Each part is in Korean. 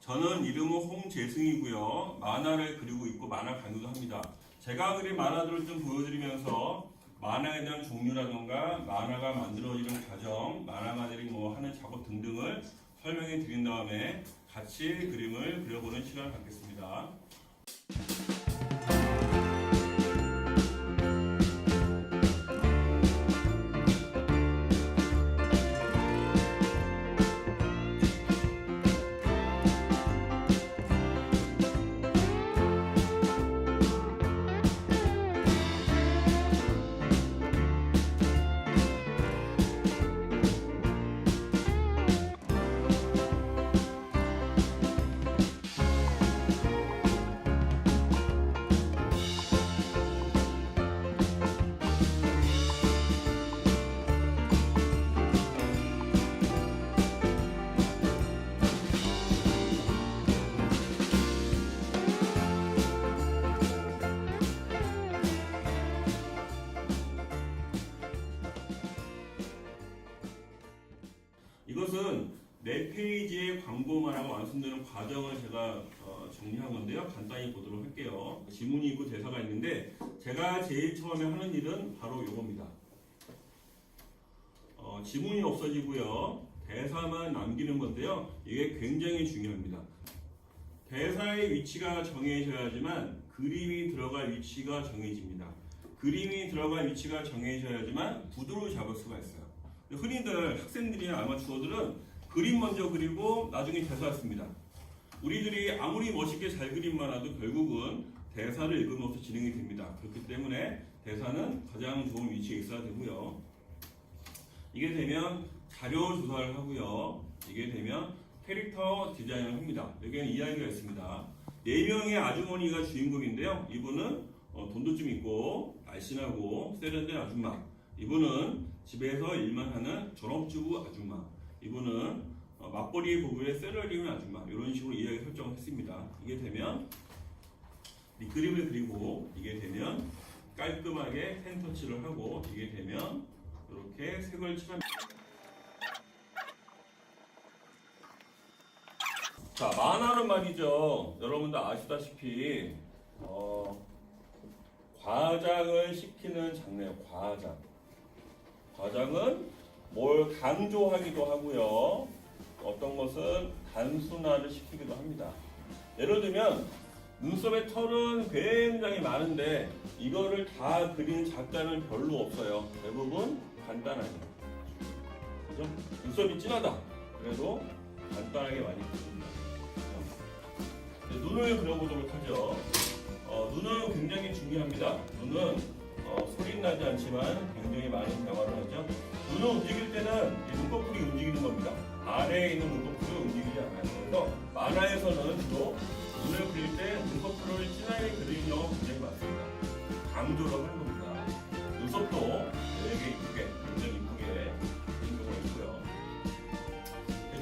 저는 이름은 홍재승이고요. 만화를 그리고 있고 만화 강의도 합니다. 제가 그린 만화들을 좀 보여드리면서 만화에 대한 종류라던가 만화가 만들어지는 과정, 만화가들이 뭐 하는 작업 등등을 설명해 드린 다음에 같이 그림을 그려보는 시간을 갖겠습니다. 이것은 4페이지의 광고만하고 완성되는 과정을 제가 정리한 건데요. 간단히 보도록 할게요. 지문이 있고 대사가 있는데 제가 제일 처음에 하는 일은 바로 이겁니다. 지문이 없어지고요. 대사만 남기는 건데요. 이게 굉장히 중요합니다. 대사의 위치가 정해져야지만 그림이 들어갈 위치가 정해집니다. 그림이 들어갈 위치가 정해져야지만 구도를 잡을 수가 있어요. 흔히들 학생들이나 아마추어들은 그림 먼저 그리고 나중에 대사 씁니다. 우리들이 아무리 멋있게 잘 그림만 해도 결국은 대사를 읽으면서 진행이 됩니다. 그렇기 때문에 대사는 가장 좋은 위치에 있어야 되고요. 이게 되면 자료 조사를 하고요. 이게 되면 캐릭터 디자인을 합니다. 여기에는 이야기가 있습니다. 4명의 아주머니가 주인공인데요. 이분은 돈도 좀 있고 날씬하고 세련된 아줌마. 이분은 집에서 일만 하는 전업주부 아줌마. 이분은 맞벌이 부부의 셀러리온 아줌마. 이런 식으로 이야기 설정을 했습니다. 이게 되면 이 그림을 그리고 이게 되면 깔끔하게 펜터치를 하고 이게 되면 이렇게 색을 칠합니다. 자, 만화는 말이죠. 여러분들 아시다시피 과장을 시키는 장르예요. 과장은 뭘 강조하기도 하고요. 어떤 것은 단순화를 시키기도 합니다. 예를 들면 눈썹의 털은 굉장히 많은데 이거를 다 그리는 작가는 별로 없어요. 대부분 간단하게. 그죠? 눈썹이 진하다. 그래도 간단하게 많이 그립니다. 눈을 그려보도록 하죠. 눈은 굉장히 중요합니다. 눈은 소리 나지 않지만 굉장히 많은 변화를 하죠. 눈을 움직일 때는 이 눈꺼풀이 움직이는 겁니다. 아래에 있는 눈꺼풀이 움직이지 않아요. 그래서 만화에서는 주로 눈을 그릴 때 눈꺼풀을 진하게 그리는 경우가 굉장히 많습니다. 강조를 하는 겁니다. 눈썹도 되게 이쁘게, 굉장히 이쁘게 그리는 경우가 있고요.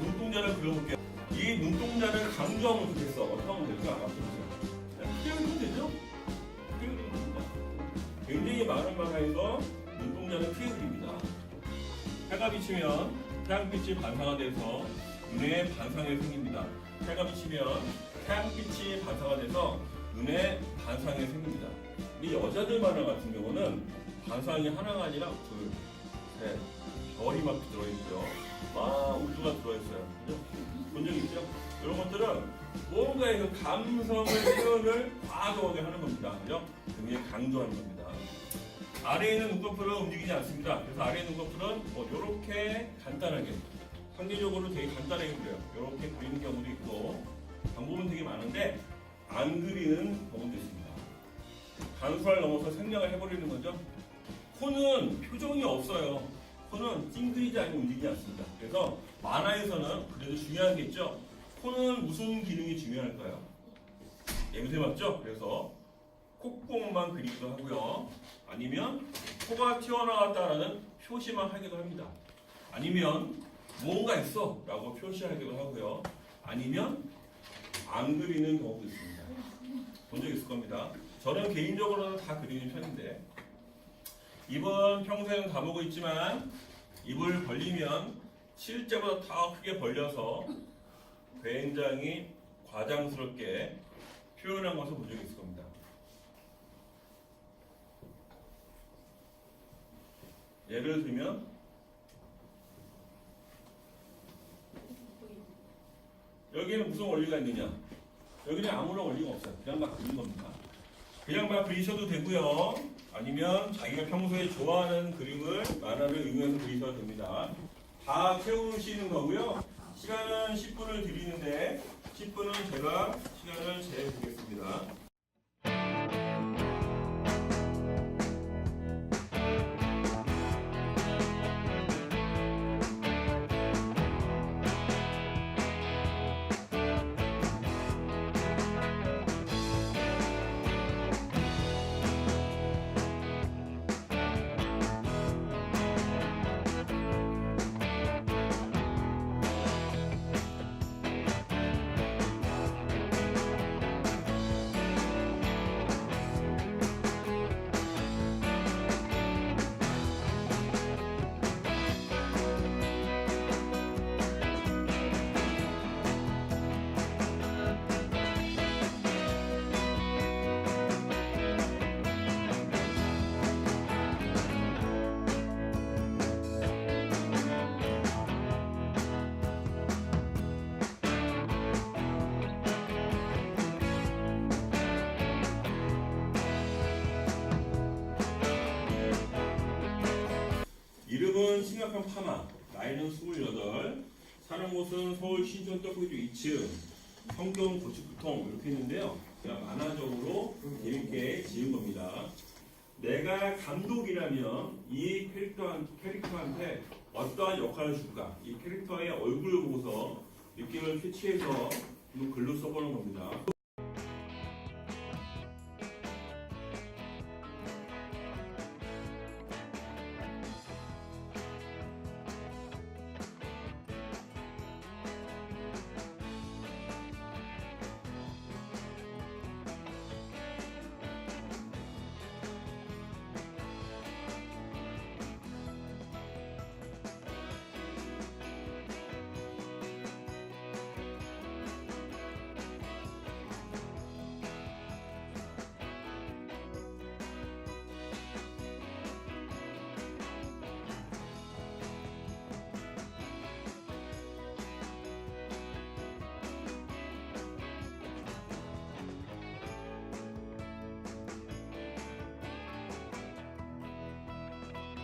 눈동자를 그려볼게요. 이 눈동자를 강조하면 좋겠어. 어떻게 하면 될까? 알아보세요. 그냥 크게 그리면 되죠? 크게 그리면 됩니다. 굉장히 많은 만화에서 눈동자는 크게 그립니다. 해가 비치면 태양빛이 반사가 눈에 반상이 생깁니다. 해가 비치면 태양빛이 반사가 돼서 눈에 반상이 생깁니다. 우리 여자들 만화 같은 경우는 반상이 하나가 아니라 둘, 셋, 별이 막 들어있고요. 막 우주가 들어있어요. 그죠? 본 적 있죠? 이런 것들은 뭔가의 그 감성을 표현을 과도하게 하는 겁니다. 그죠? 굉장히 강조하는 겁니다. 아래에 있는 눈꺼풀은 움직이지 않습니다. 그래서 아래에 있는 눈꺼풀은 이렇게 간단하게, 상대적으로 되게 간단하게 그려요. 이렇게 그리는 경우도 있고, 방법은 되게 많은데, 안 그리는 경우도 있습니다. 단수를 넘어서 생략을 해버리는 거죠. 코는 표정이 없어요. 코는 찡그리지 않고 움직이지 않습니다. 그래서 만화에서는 그래도 중요한 게 있죠. 코는 무슨 기능이 중요할까요? 냄새 맡죠? 그래서 콧구멍만 그리기도 하고요. 아니면 코가 튀어나왔다라는 표시만 하기도 합니다. 아니면 뭔가 있어 라고 표시하기도 하고요. 아니면 안 그리는 경우도 있습니다. 본 적 있을 겁니다. 저는 개인적으로는 다 그리는 편인데 입은 평소에는 감고 있지만 입을 벌리면 실제보다 더 크게 벌려서 굉장히 과장스럽게 표현한 것을 본 적이 있을 겁니다. 예를 들면 여기에는 무슨 원리가 있느냐? 여기는 아무런 원리가 없어요. 그냥 막 그린 겁니다. 그냥 막 그리셔도 되고요. 아니면 자기가 평소에 좋아하는 그림을 만화를 이용해서 그리셔도 됩니다. 다 채우시는 거고요. 시간은 10분을 드리는데 10분은 제가 시간을 재보겠습니다. 이름은 심각한 파마, 나이는 28, 사는 곳은 서울 신촌 떡볶이집 2층, 성경 고치구통 이렇게 했는데요. 그냥 만화적으로 재밌게 지은 겁니다. 내가 감독이라면 이 캐릭터한테 어떠한 역할을 줄까? 이 캐릭터의 얼굴을 보고서 느낌을 캐치해서 글로 써보는 겁니다.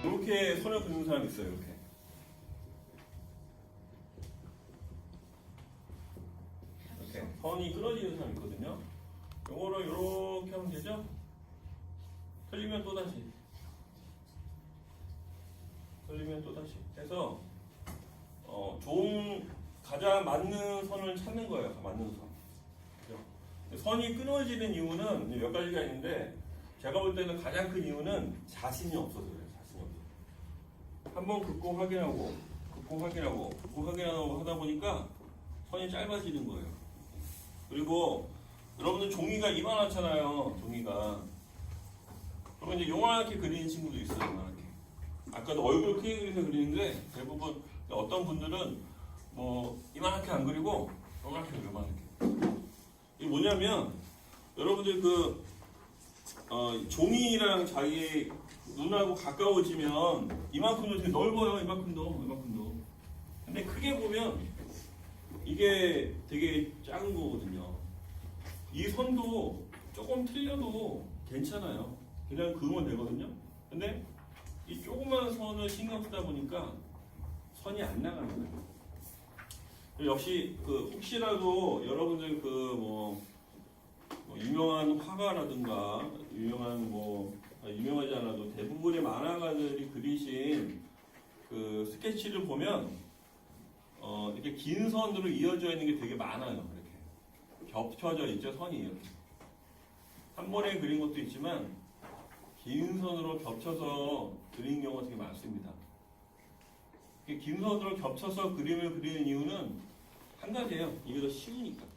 이렇게 손을 그리는 사람이 있어요. 이렇게. 이렇게 선이 끊어지는 사람이 있거든요. 요거를 이렇게 하면 되죠? 틀리면 또다시. 틀리면 또다시. 해서 가장 맞는 선을 찾는 거예요. 맞는 선. 그죠? 선이 끊어지는 이유는 몇 가지가 있는데 제가 볼 때는 가장 큰 이유는 자신이 없어서 그래요. 한번 긋고 확인하고 하다 보니까 선이 짧아지는 거예요. 그리고 여러분들 종이가 이만하잖아요. 종이가. 그러면 이제 요만하게 그리는 친구도 있어요. 요만하게. 아까도 얼굴 크게 그려서 그리는데 대부분 어떤 분들은 뭐 이만하게 안 그리고 요만하게 그려요. 요만하게. 이게 뭐냐면 여러분들 종이랑 자기 눈하고 가까워지면 이만큼도 되게 넓어요. 이만큼도. 근데 크게 보면 이게 되게 작은 거거든요. 이 선도 조금 틀려도 괜찮아요. 그냥 그으면 되거든요. 근데 이 조그만 선을 신경 쓰다 보니까 선이 안 나가는 거예요. 역시 혹시라도 여러분들 유명한 화가라든가 유명하지 않아도 대부분의 만화가들이 그리신 그 스케치를 보면 이렇게 긴 선으로 이어져 있는 게 되게 많아요. 이렇게 겹쳐져 있죠. 선이 이렇게 한 번에 그린 것도 있지만 긴 선으로 겹쳐서 그린 경우가 되게 많습니다. 긴 선으로 겹쳐서 그림을 그리는 이유는 한 가지예요. 이게 더 쉬우니까.